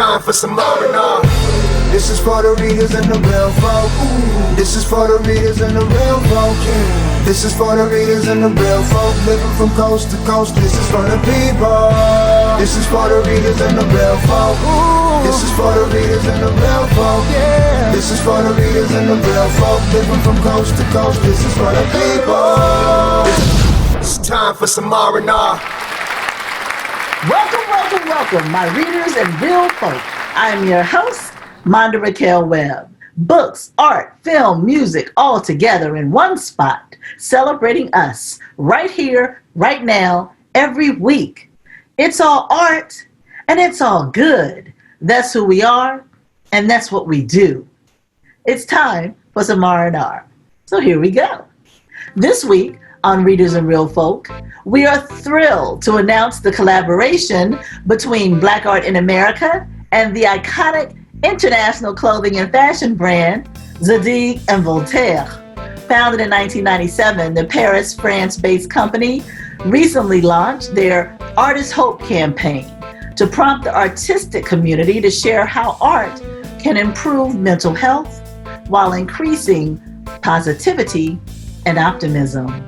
time for some R&R. This is for the readers and the real folk. This is for the readers and the real folk. This is for the readers and the real folk living from coast to coast. This is for the people. This is for the readers and the real folk. This is for the readers and the real folk. This is for the readers and the real folk living from coast to coast. This is for the people. It's time for some R&R. Welcome, my readers and real folk. I am your host, Monda Raquel Webb. Books, art, film, music, all together in one spot, celebrating us right here, right now, every week. It's all art, and it's all good. That's who we are, and that's what we do. It's time for some R&R. So here we go. This week on Readers and Real Folk, we are thrilled to announce the collaboration between Black Art in America and the iconic international clothing and fashion brand Zadig Voltaire. Founded in 1997, the Paris, France-based company recently launched their Artist Hope campaign to prompt the artistic community to share how art can improve mental health while increasing positivity and optimism.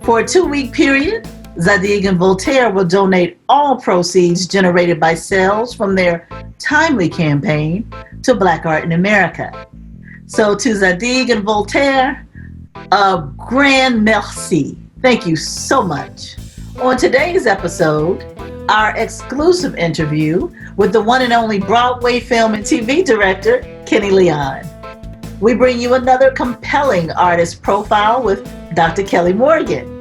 For a 2-week period, Zadig and Voltaire will donate all proceeds generated by sales from their timely campaign to Black Art in America. So to Zadig and Voltaire, a grand merci. Thank you so much. On today's episode, our exclusive interview with the one and only Broadway film and TV director, Kenny Leon. We bring you another compelling artist profile with Dr. Kelli Morgan.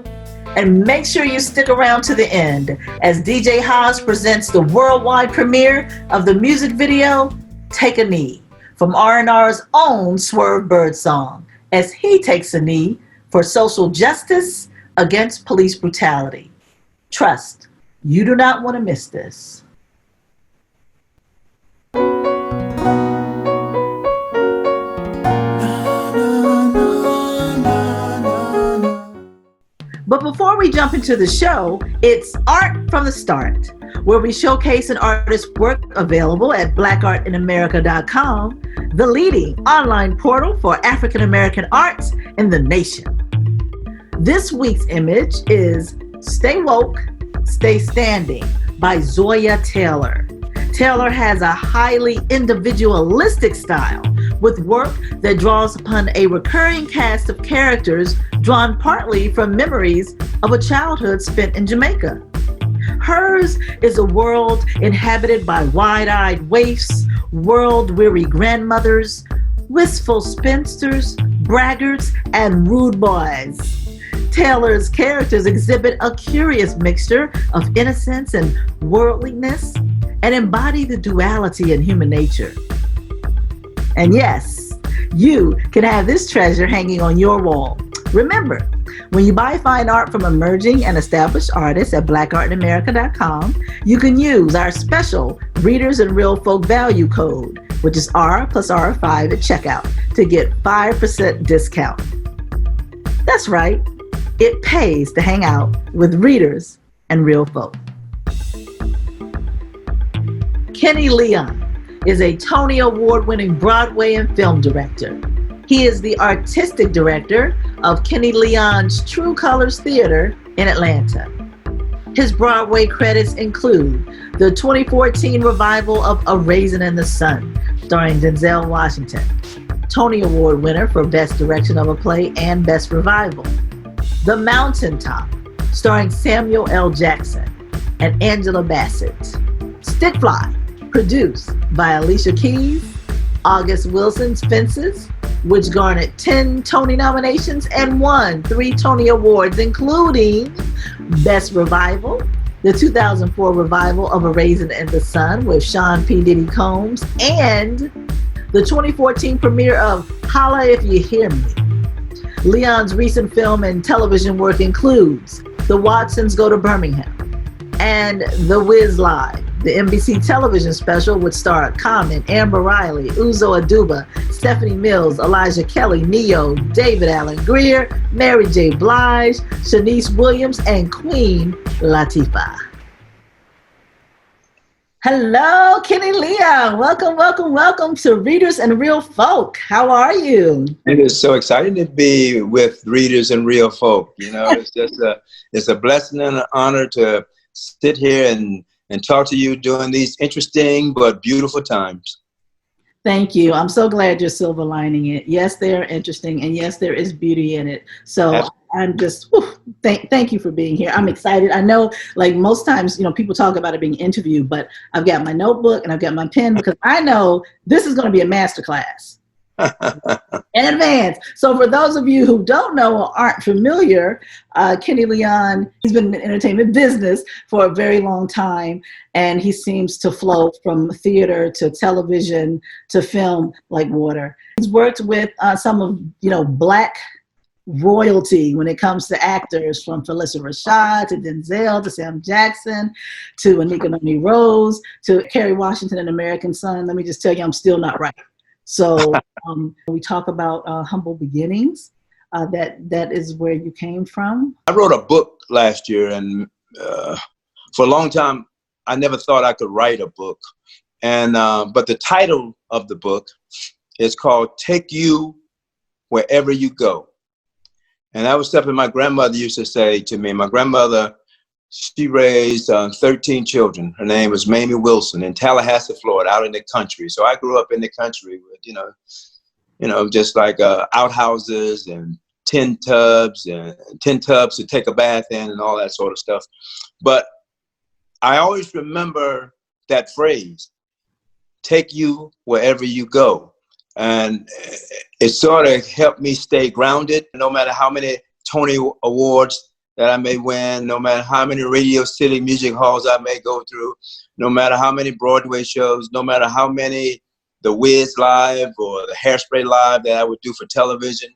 And make sure you stick around to the end as DJ Haas presents the worldwide premiere of the music video, Take a Knee, from R&R's own Swerve Birdsong, as he takes a knee for social justice against police brutality. Trust, you do not want to miss this. But before we jump into the show, it's Art from the Start, where we showcase an artist's work available at blackartinamerica.com, the leading online portal for African American arts in the nation. This week's image is Stay Woke, Stay Standing by Zoya Taylor. Taylor has a highly individualistic style with work that draws upon a recurring cast of characters drawn partly from memories of a childhood spent in Jamaica. Hers is a world inhabited by wide-eyed waifs, world-weary grandmothers, wistful spinsters, braggarts, and rude boys. Taylor's characters exhibit a curious mixture of innocence and worldliness and embody the duality in human nature. And yes, you can have this treasure hanging on your wall. Remember, when you buy fine art from emerging and established artists at blackartinamerica.com, you can use our special Readers and Real Folk value code, which is R plus R5 at checkout, to get 5% discount. That's right, it pays to hang out with Readers and Real Folk. Kenny Leon is a Tony Award-winning Broadway and film director. He is the artistic director of Kenny Leon's True Colors Theater in Atlanta. His Broadway credits include the 2014 revival of A Raisin in the Sun, starring Denzel Washington, Tony Award winner for Best Direction of a Play and Best Revival, The Mountaintop, starring Samuel L. Jackson and Angela Bassett, Stick Fly, produced by Alicia Keys, August Wilson's Fences, which garnered 10 Tony nominations and won 3 Tony Awards, including Best Revival, the 2004 revival of A Raisin in the Sun with Sean P. Diddy Combs, and the 2014 premiere of Holla If You Hear Me. Leon's recent film and television work includes The Watsons Go to Birmingham and The Wiz Live, the NBC television special which starred Common, Amber Riley, Uzo Aduba, Stephanie Mills, Elijah Kelly, Neo, David Allen Greer, Mary J. Blige, Shanice Williams, and Queen Latifah. Hello, Kenny Leon. Welcome, welcome, welcome to Readers and Real Folk. How are you? It is so exciting to be with readers and real folk. You know, it's a blessing and an honor to sit here and talk to you during these interesting but beautiful times. Thank you. I'm so glad you're silver lining it. Yes, they're interesting, and yes, there is beauty in it. So I'm just thank you for being here. I'm excited. I know, like most times, people talk about it being interviewed, but I've got my notebook and I've got my pen because I know this is going to be a masterclass in advance. So for those of you who don't know or aren't familiar, Kenny Leon, he's been in the entertainment business for a very long time, and he seems to flow from theater to television to film like water. He's worked with some of, Black royalty when it comes to actors, from Phylicia Rashad to Denzel to Sam Jackson to Anika Noni Rose to Kerry Washington in American Son. Let me just tell you, I'm still not right. So we talk about humble beginnings. That is where you came from. I wrote a book last year, and for a long time, I never thought I could write a book. And but the title of the book is called "Take You Wherever You Go." And that was something my grandmother used to say to me. My grandmother, she raised 13 children. Her name was Mamie Wilson in Tallahassee, Florida, out in the country. So I grew up in the country with, just like outhouses and tin tubs to take a bath in and all that sort of stuff. But I always remember that phrase, take you wherever you go. And it sort of helped me stay grounded, no matter how many Tony Awards that I may win, no matter how many Radio City music halls I may go through, no matter how many Broadway shows, no matter how many The Wiz Live or the Hairspray Live that I would do for television.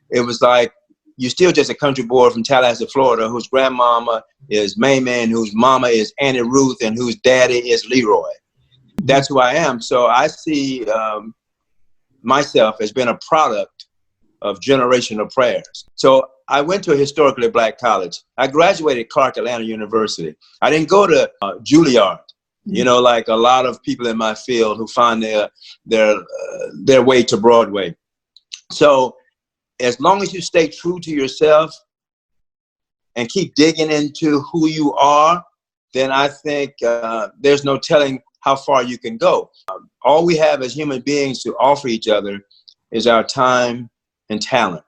It was like, you're still just a country boy from Tallahassee, Florida, whose grandmama is Mamie, and whose mama is Annie Ruth, and whose daddy is Leroy. That's who I am. So I see myself as being a product of generational prayers. So I went to a historically Black college. I graduated Clark Atlanta University. I didn't go to Juilliard, like a lot of people in my field who find their way to Broadway. So as long as you stay true to yourself and keep digging into who you are, then I think there's no telling how far you can go. All we have as human beings to offer each other is our time and talent.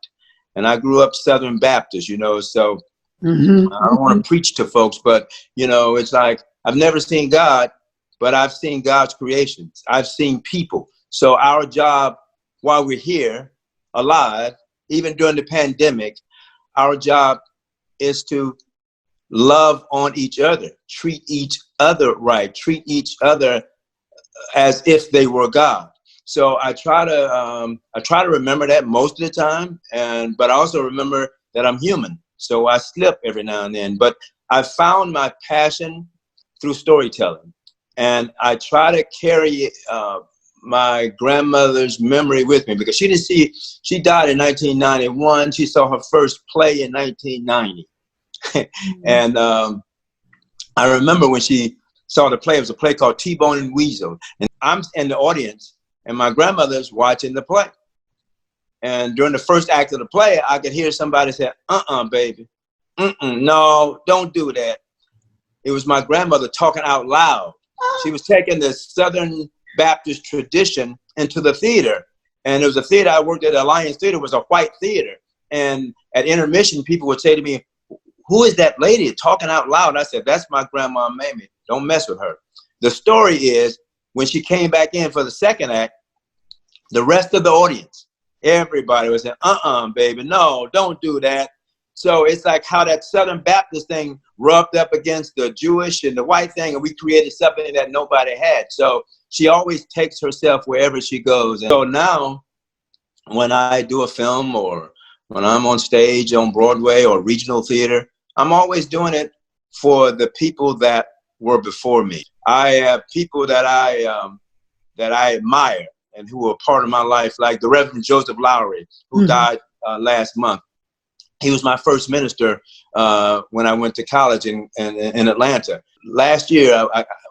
And I grew up Southern Baptist, so I don't want to preach to folks, but, it's like, I've never seen God, but I've seen God's creations. I've seen people. So our job while we're here, alive, even during the pandemic, our job is to love on each other, treat each other right, treat each other as if they were God. So I try to remember that most of the time, but I also remember that I'm human. So I slip every now and then. But I found my passion through storytelling, and I try to carry my grandmother's memory with me, because she died in 1991. She saw her first play in 1990. And I remember when she saw the play, it was a play called T-Bone and Weasel. And I'm in the audience, and my grandmother's watching the play. And during the first act of the play, I could hear somebody say, baby. No, don't do that. It was my grandmother talking out loud. She was taking the Southern Baptist tradition into the theater. And it was a theater I worked at, Alliance Theater, was a white theater. And at intermission, people would say to me, who is that lady talking out loud? And I said, that's my grandma, Mamie. Don't mess with her. The story is, when she came back in for the second act, the rest of the audience, everybody was saying, baby, no, don't do that. So it's like how that Southern Baptist thing rubbed up against the Jewish and the white thing, and we created something that nobody had. So she always takes herself wherever she goes. And so now, when I do a film or when I'm on stage on Broadway or regional theater, I'm always doing it for the people that were before me. I have people that I admire and who were part of my life, like the Reverend Joseph Lowery, who died last month. He was my first minister when I went to college in Atlanta. last year,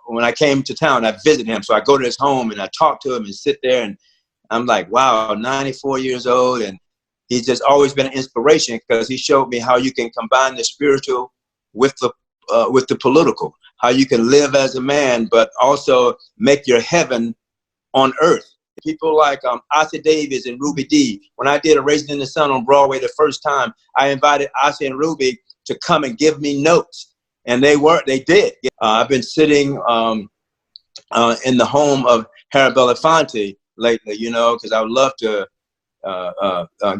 when I came to town, I visited him. So I go to his home and I talk to him and sit there, and I'm like, wow, 94 years old. And he's just always been an inspiration because he showed me how you can combine the spiritual with the political, how you can live as a man, but also make your heaven on earth. People like Ossie Davis and Ruby Dee. When I did A Raisin in the Sun on Broadway the first time, I invited Ossie and Ruby to come and give me notes. And they did. I've been sitting in the home of Harry Belafonte lately, because I would love to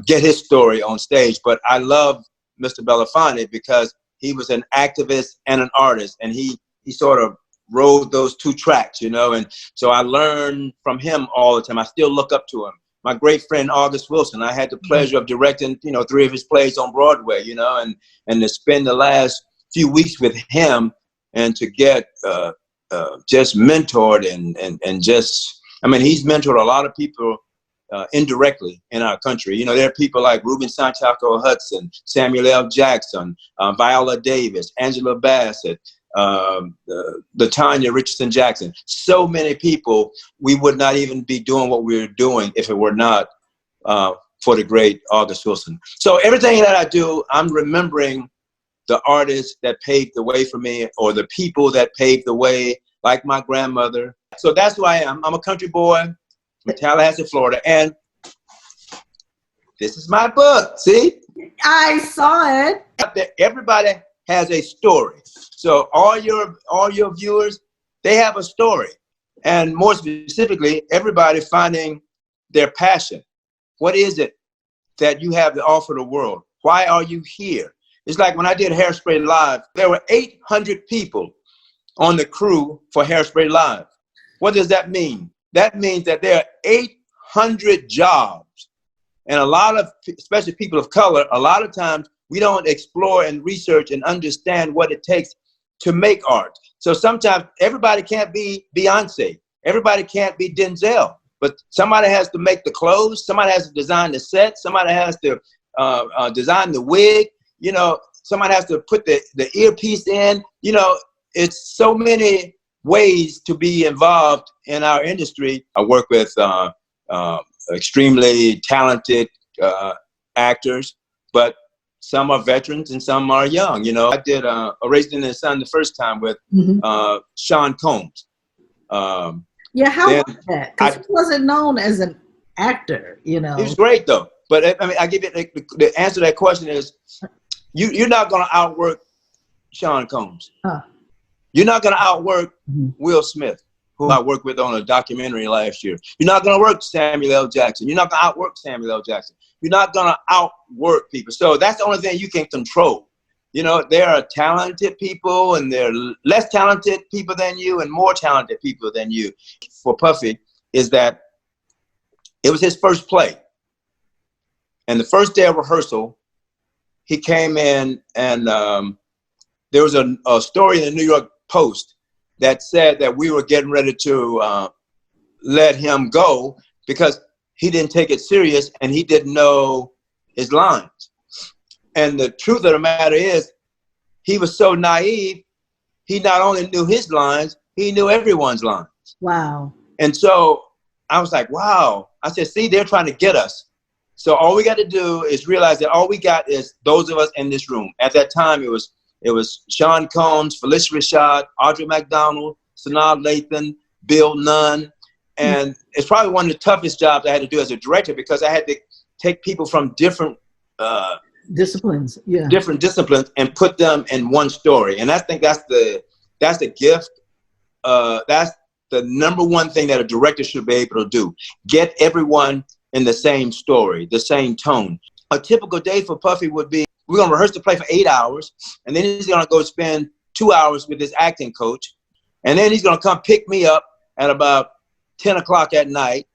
get his story on stage. But I love Mr. Belafonte because he was an activist and an artist, and he sort of rode those two tracks, and so I learned from him all the time. I still look up to him. My great friend August Wilson, I had the pleasure of directing, 3 of his plays on Broadway, and to spend the last few weeks with him and to get just mentored and just, he's mentored a lot of people indirectly in our country. There are people like Ruben Santiago Hudson, Samuel L. Jackson, Viola Davis, Angela Bassett, the Tanya Richardson Jackson. So many people. We would not even be doing what we're doing if it were not for the great August Wilson. So everything that I do, I'm remembering the artists that paved the way for me, or the people that paved the way, like my grandmother. So that's who I am. I'm a country boy from Tallahassee, Florida, and this is my book. See? I saw it. Everybody has a story. So all your viewers, they have a story. And more specifically, everybody finding their passion. What is it that you have to offer the world? Why are you here? It's like when I did Hairspray Live, there were 800 people on the crew for Hairspray Live. What does that mean? That means that there are 800 jobs. And a lot of, especially people of color, a lot of times we don't explore and research and understand what it takes to make art. So sometimes everybody can't be Beyonce. Everybody can't be Denzel. But somebody has to make the clothes. Somebody has to design the set. Somebody has to design the wig. Somebody has to put the earpiece in. It's so many ways to be involved in our industry. I work with extremely talented actors, but some are veterans and some are young. I did A Raisin in the Sun the first time with Sean Combs. How was that? Because he wasn't known as an actor, He was great though. But I give it the answer to that question is you're not going to outwork Sean Combs. You're not going to outwork Will Smith, who I worked with on a documentary last year. You're not going to work Samuel L. Jackson. You're not going to outwork Samuel L. Jackson. You're not going to outwork people. So that's the only thing you can control. There are talented people, and there are less talented people than you and more talented people than you. For Puffy is that it was his first play. And the first day of rehearsal, he came in and there was a story in the New York Post that said that we were getting ready to let him go because he didn't take it serious and he didn't know his lines. And the truth of the matter is, he was so naive, he not only knew his lines, he knew everyone's lines. Wow. And so I was like, wow. I said, see, they're trying to get us. So all we got to do is realize that all we got is those of us in this room. At that time, it was Sean Combs, Felicia Rashad, Audrey McDonald, Sanaa Lathan, Bill Nunn. And it's probably one of the toughest jobs I had to do as a director because I had to take people from different disciplines, different disciplines, and put them in one story. And I think that's the gift. That's the number one thing that a director should be able to do. Get everyone in the same story, the same tone. A typical day for Puffy would be, we're going to rehearse the play for 8 hours, and then he's going to go spend 2 hours with his acting coach, and then he's going to come pick me up at about 10 o'clock at night,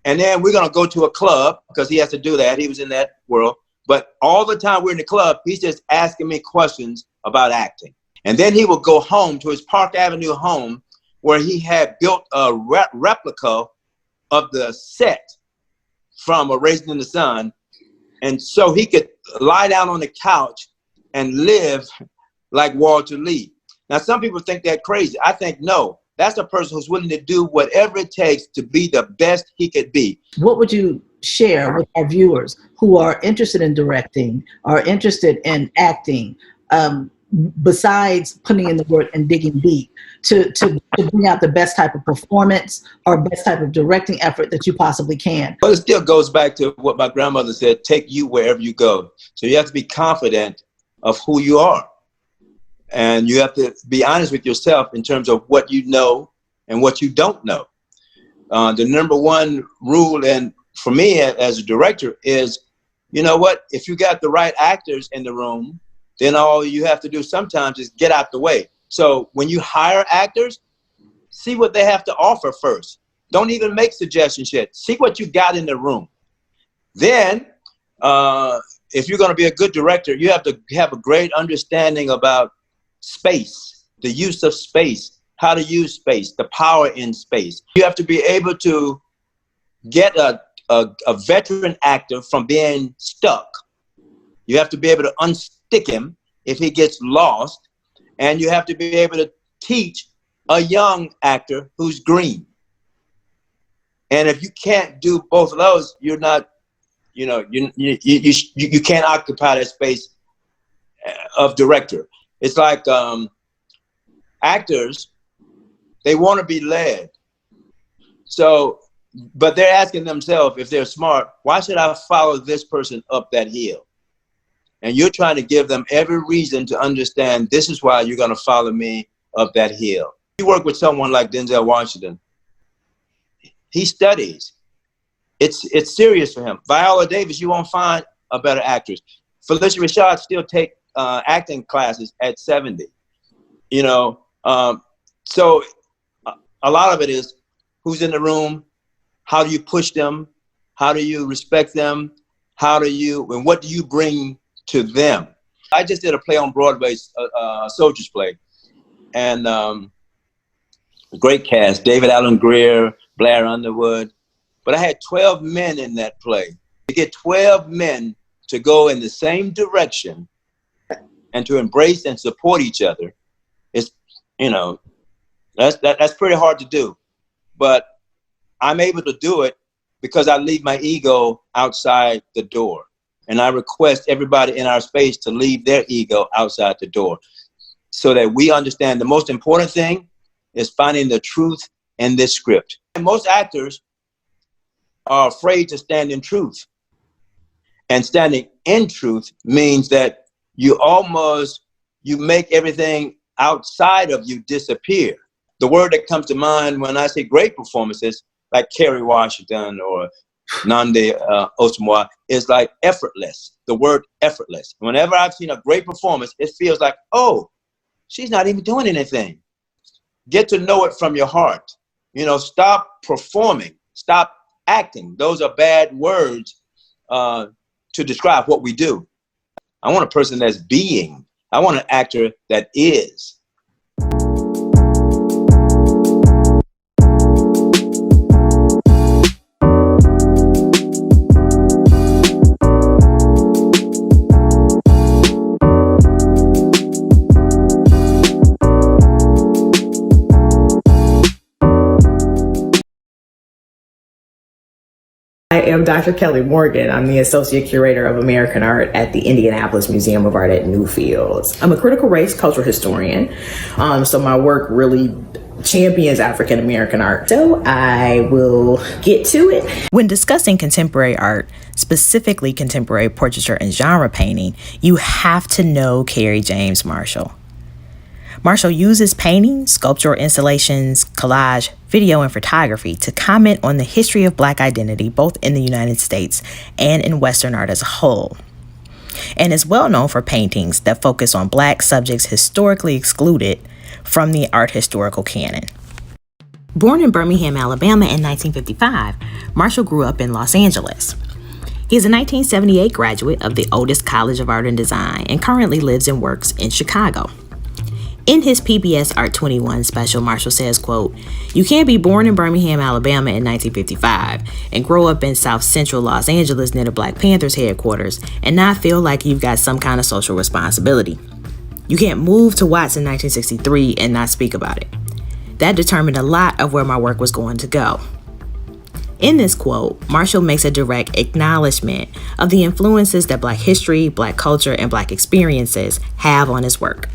and then we're going to go to a club, because he has to do that. He was in that world. But all the time we're in the club, he's just asking me questions about acting. And then he would go home to his Park Avenue home, where he had built a replica of the set from A Raisin in the Sun. And so he could lie down on the couch and live like Walter Lee. Now, some people think that crazy. I think, no, that's a person who's willing to do whatever it takes to be the best he could be. What would you share with our viewers who are interested in directing, are interested in acting, besides putting in the work and digging deep, to bring out the best type of performance or best type of directing effort that you possibly can? Well, it still goes back to what my grandmother said, take you wherever you go. So you have to be confident of who you are. And you have to be honest with yourself in terms of what you know and what you don't know. The number one rule, and for me as a director, is, you know what, if you got the right actors in the room, then all you have to do sometimes is get out the way. So when you hire actors, see what they have to offer first. Don't even make suggestions yet. See what you got in the room. Then, if you're going to be a good director, you have to have a great understanding about space, the use of space, how to use space, the power in space. You have to be able to get a veteran actor from being stuck. You have to be able to unstick him if he gets lost. And you have to be able to teach a young actor who's green. And if you can't do both of those, you're not, you can't occupy that space of director. It's like actors, they want to be led. So, but they're asking themselves, if they're smart, why should I follow this person up that hill? And you're trying to give them every reason to understand this is why you're going to follow me up that hill. You work with someone like Denzel Washington. He studies. It's serious for him. Viola Davis, you won't find a better actress. Felicia Rashad still take acting classes at 70. So a lot of it is who's in the room, how do you push them, how do you respect them, and what do you bring to them? I just did a play on Broadway, a soldier's play, and great cast, David Alan Grier, Blair Underwood, but I had 12 men in that play. To get 12 men to go in the same direction and to embrace and support each other is, that's pretty hard to do. But I'm able to do it because I leave my ego outside the door. And I request everybody in our space to leave their ego outside the door so that we understand the most important thing is finding the truth in this script. And most actors are afraid to stand in truth. And standing in truth means that you make everything outside of you disappear. The word that comes to mind when I say great performances, like Kerry Washington or Nande Osamoah, is like effortless. The word effortless. Whenever I've seen a great performance, it feels like, oh, she's not even doing anything. Get to know it from your heart. Stop performing. Stop acting. Those are bad words to describe what we do. I want a person that's being. I want an actor that is. I am Dr. Kelli Morgan. I'm the Associate Curator of American Art at the Indianapolis Museum of Art at Newfields. I'm a critical race cultural historian, so my work really champions African American art. So I will get to it. When discussing contemporary art, specifically contemporary portraiture and genre painting, you have to know Kerry James Marshall. Marshall uses painting, sculptural installations, collage, video, and photography to comment on the history of Black identity, both in the United States and in Western art as a whole, and is well known for paintings that focus on Black subjects historically excluded from the art historical canon. Born in Birmingham, Alabama in 1955, Marshall grew up in Los Angeles. He is a 1978 graduate of the Otis College of Art and Design and currently lives and works in Chicago. In his PBS Art 21 special, Marshall says, quote, "You can't be born in Birmingham, Alabama in 1955 and grow up in South Central Los Angeles near the Black Panthers headquarters and not feel like you've got some kind of social responsibility. You can't move to Watts in 1963 and not speak about it. That determined a lot of where my work was going to go. In this quote, Marshall makes a direct acknowledgement of the influences that Black history, Black culture, and Black experiences have on his work.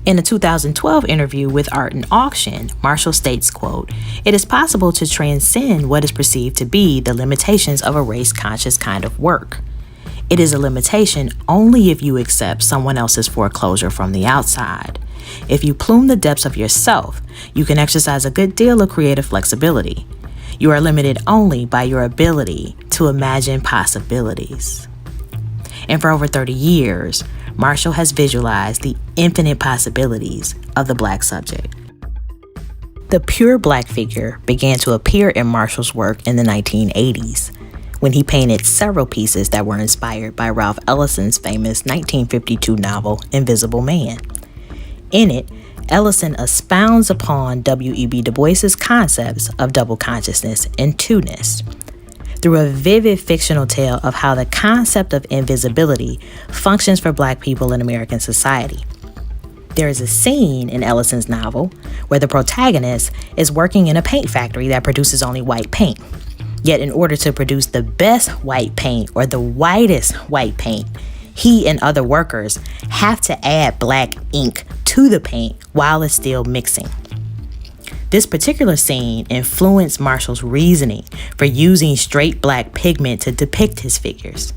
In a 2012 interview with Art and Auction, Marshall states, quote, "It is possible to transcend what is perceived to be the limitations of a race-conscious kind of work. It is a limitation only if you accept someone else's foreclosure from the outside. If you plume the depths of yourself, you can exercise a good deal of creative flexibility. You are limited only by your ability to imagine possibilities." And for over 30 years, Marshall has visualized the infinite possibilities of the Black subject. The pure Black figure began to appear in Marshall's work in the 1980s, when he painted several pieces that were inspired by Ralph Ellison's famous 1952 novel, Invisible Man. In it, Ellison expounds upon W.E.B. Du Bois's concepts of double consciousness and two-ness through a vivid fictional tale of how the concept of invisibility functions for Black people in American society. There is a scene in Ellison's novel where the protagonist is working in a paint factory that produces only white paint. Yet in order to produce the best white paint or the whitest white paint, he and other workers have to add black ink to the paint while it's still mixing. This particular scene influenced Marshall's reasoning for using straight black pigment to depict his figures.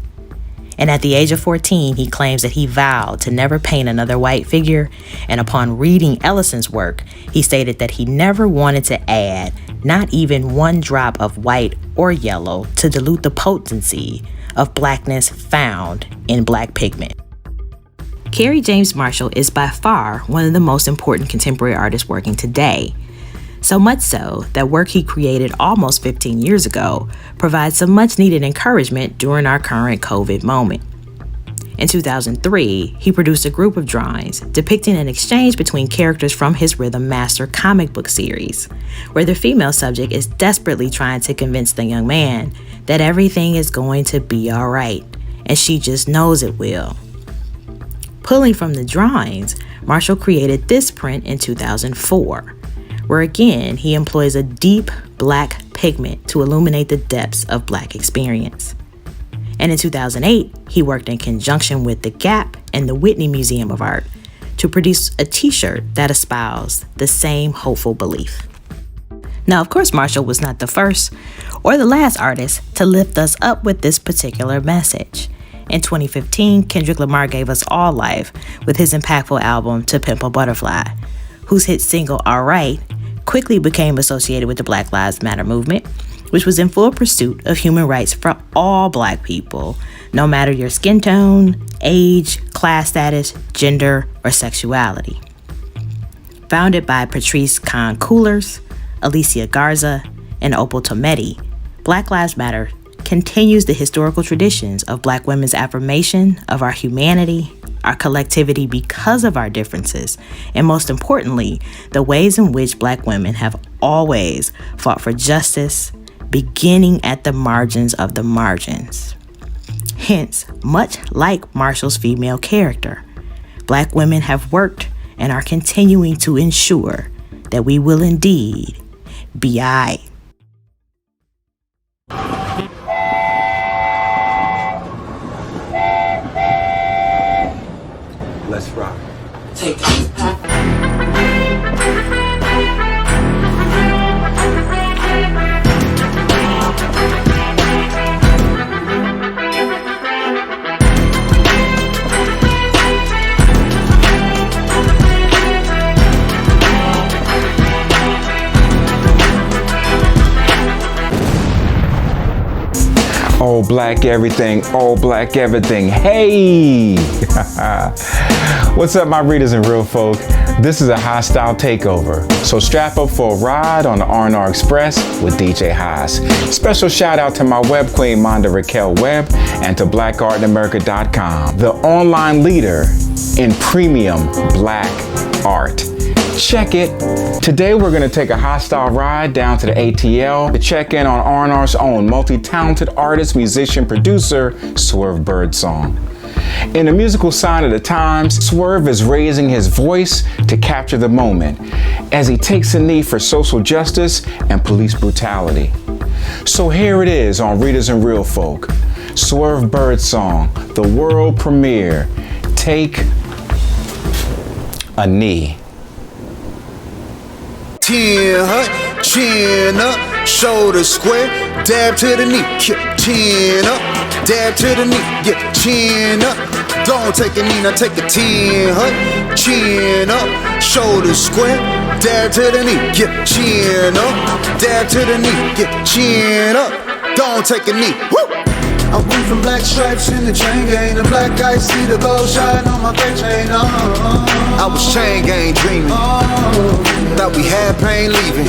And at the age of 14, he claims that he vowed to never paint another white figure, and upon reading Ellison's work, he stated that he never wanted to add not even one drop of white or yellow to dilute the potency of blackness found in black pigment. Kerry James Marshall is by far one of the most important contemporary artists working today. So much so that work he created almost 15 years ago provides some much needed encouragement during our current COVID moment. In 2003, he produced a group of drawings depicting an exchange between characters from his Rhythm Master comic book series, where the female subject is desperately trying to convince the young man that everything is going to be all right, and she just knows it will. Pulling from the drawings, Marshall created this print in 2004, where again he employs a deep black pigment to illuminate the depths of black experience. And in 2008, he worked in conjunction with the Gap and the Whitney Museum of Art to produce a t-shirt that espoused the same hopeful belief. Now, of course, Marshall was not the first or the last artist to lift us up with this particular message. In 2015, Kendrick Lamar gave us all life with his impactful album To Pimp a Butterfly, whose hit single Alright quickly became associated with the Black Lives Matter movement, which was in full pursuit of human rights for all Black people, no matter your skin tone, age, class status, gender, or sexuality. Founded by Patrice Kahn Coolers, Alicia Garza, and Opal Tometi, Black Lives Matter continues the historical traditions of Black women's affirmation of our humanity, our collectivity because of our differences, and most importantly, the ways in which Black women have always fought for justice, beginning at the margins of the margins. Hence, much like Marshall's female character, Black women have worked and are continuing to ensure that we will indeed be aight. Let's rock. Take this. All black everything, all black everything. Hey! What's up, my readers and real folk? This is a hostile takeover, so strap up for a ride on the R&R Express with DJ Haas. Special shout out to my web queen, Monda Raquel Webb, and to blackartinamerica.com, the online leader in premium black art. Check it. Today we're going to take a hostile ride down to the ATL to check in on R&R's own multi-talented artist, musician, producer, Swerve Birdsong. In a musical sign of the times, Swerve is raising his voice to capture the moment as he takes a knee for social justice and police brutality. So here it is on Readers and Real Folk, Swerve Birdsong, the world premiere, Take a Knee. Chin up, shoulder square, dab to the knee, chin up, dab to the knee, yeah, chin up. Don't take a knee, now take a 10, chin up, shoulder square, dab to the knee, yeah, chin up, dab to the knee, yeah, chin up. Don't take a knee, woo! I went from black stripes in the chain gang to black eyes, see the gold shine on my face chain. I was chain gang dreaming, thought we had pain leaving.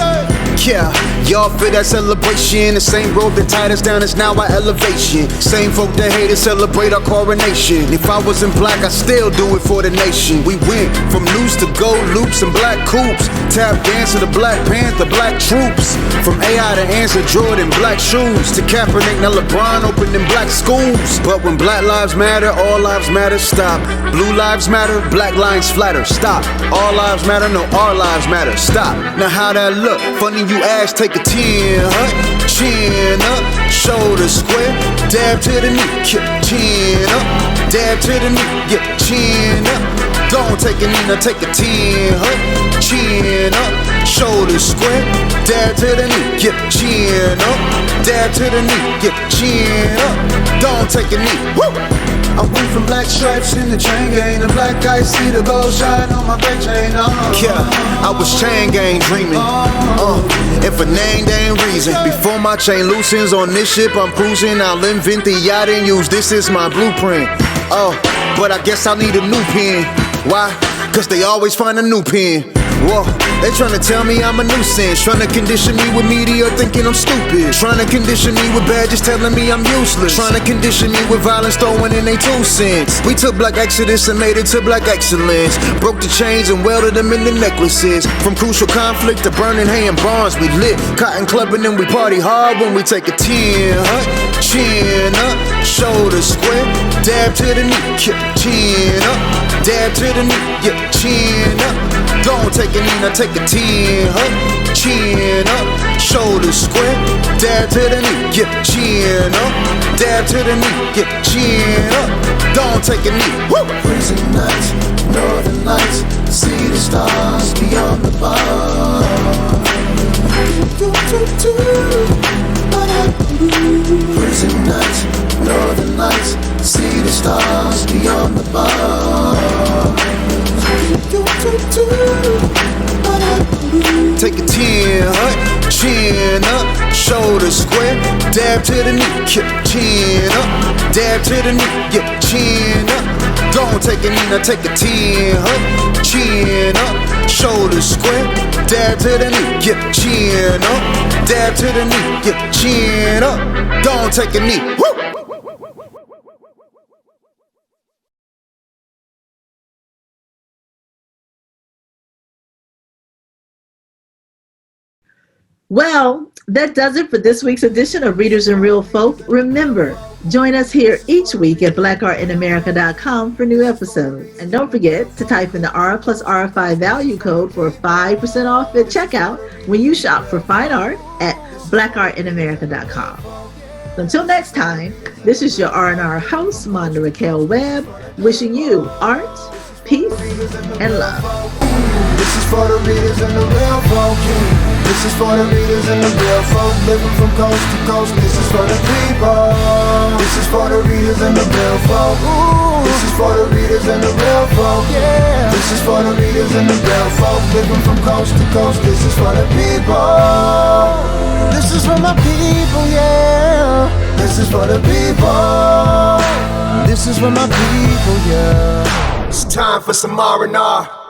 Yeah, y'all feel that celebration. The same road that tied us down is now our elevation. Same folk that hate us celebrate our coronation. If I wasn't black, I'd still do it for the nation. We went from loose to gold loops and black coops, tap dance to the Black Panther, black troops. From AI to Answer Jordan, black shoes, to Kaepernick, now LeBron opening black schools. But when black lives matter, all lives matter, stop. Blue lives matter, black lines flatter, stop. All lives matter, no, our lives matter, stop. Now how that look? Funny you ask, take a 10, chin up, shoulder square, dab to the knee, chin up, dab to the knee, yeah, chin up. Don't take a knee, now take a 10, chin up, shoulder square, dab to the knee, yeah, chin up, dab to the knee, yeah, chin up. Don't take a knee, woo! I went from black stripes in the chain gang to black eyes, see the gold shine on my face chain. Yeah, I was chain gang dreaming. And for name, damn reason. Before my chain loosens on this ship, I'm cruising. I'll invent the yacht and use this as my blueprint. But I guess I'll need a new pen. Why? Cause they always find a new pen. Whoa, they tryna tell me I'm a nuisance, tryna condition me with media thinking I'm stupid, tryna condition me with badges telling me I'm useless, tryna condition me with violence throwing in they 2 cents. We took black exodus and made it to black excellence, broke the chains and welded them into necklaces. From crucial conflict to burning hay and barns, we lit cotton clubbing and we party hard when we take a 10, chin up, shoulder square, dab to the knee, chin up, dab to the knee, yeah, chin up. Don't take a knee, now take a 10, chin up, shoulder square, dab to the knee, yeah, chin up, dab to the knee, yeah, chin up. Don't take a knee, woo! Prison nights, northern lights, see the stars beyond the bar. Prison nights, northern lights, see the stars beyond the bar. Take a 10, chin up, shoulder square, dab to the knee, chin up, dab to the knee, yeah, chin up. Don't take a knee, now take a 10, chin up, shoulder square, dab to the knee, yeah, chin up, dab to the knee, yeah, chin up. Don't take a knee, woo! Well, that does it for this week's edition of Readers and Real Folk. Remember, join us here each week at blackartinamerica.com for new episodes. And don't forget to type in the R plus R5 value code for 5% off at checkout when you shop for fine art at blackartinamerica.com. Until next time, this is your R&R host, Monda Raquel Webb, wishing you art, peace, and love. This is for the readers and the real folk. This is for the readers and the real folk living from coast to coast. This is for the people. This is for the readers and the real folk. This is for the readers and the real folk. This is for the readers and the real folk living from coast to coast. This is for the people. This is for my people, yeah. This is for the people. This is for my people, yeah. It's time for some R&R.